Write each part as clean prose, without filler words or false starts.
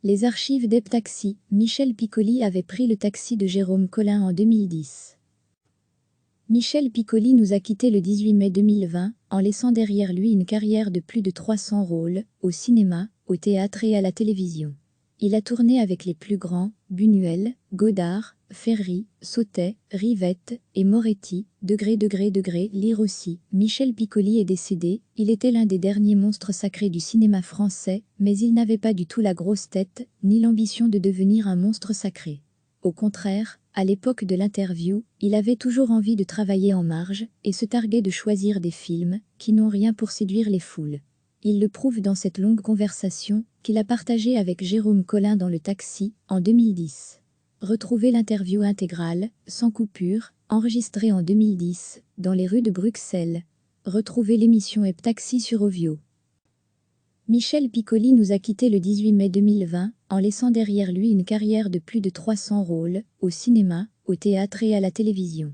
Les archives d'Heptaxi, Michel Piccoli avait pris le taxi de Jérôme Collin en 2010. Michel Piccoli nous a quittés le 18 mai 2020, en laissant derrière lui une carrière de plus de 300 rôles, au cinéma, au théâtre et à la télévision. Il a tourné avec les plus grands, Buñuel, Godard, Ferry, Sautet, Rivette et Moretti, Degré, Lire aussi. Michel Piccoli est décédé, il était l'un des derniers monstres sacrés du cinéma français, mais il n'avait pas du tout la grosse tête, ni l'ambition de devenir un monstre sacré. Au contraire, à l'époque de l'interview, il avait toujours envie de travailler en marge et se targuait de choisir des films qui n'ont rien pour séduire les foules. Il le prouve dans cette longue conversation qu'il a partagée avec Jérôme Collin dans le taxi en 2010. Retrouvez l'interview intégrale, sans coupure, enregistrée en 2010, dans les rues de Bruxelles. Retrouvez l'émission Heptaxi sur Ovio. Michel Piccoli nous a quittés le 18 mai 2020, en laissant derrière lui une carrière de plus de 300 rôles, au cinéma, au théâtre et à la télévision.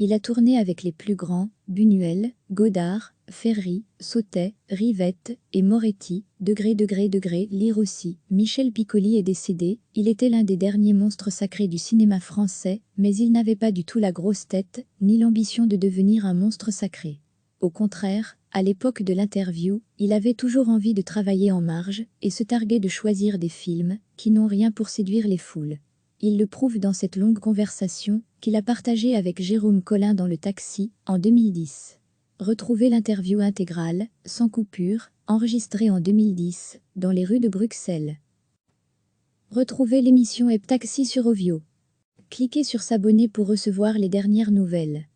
Il a tourné avec les plus grands, Buñuel, Godard, Ferry, Sautet, Rivette et Moretti, Degré, Lire aussi. Michel Piccoli est décédé, il était l'un des derniers monstres sacrés du cinéma français, mais il n'avait pas du tout la grosse tête, ni l'ambition de devenir un monstre sacré. Au contraire, à l'époque de l'interview, il avait toujours envie de travailler en marge et se targuait de choisir des films qui n'ont rien pour séduire les foules. Il le prouve dans cette longue conversation qu'il a partagée avec Jérôme Collin dans le taxi en 2010. Retrouvez l'interview intégrale, sans coupure, enregistrée en 2010, dans les rues de Bruxelles. Retrouvez l'émission Heptaxi sur Ovio. Cliquez sur s'abonner pour recevoir les dernières nouvelles.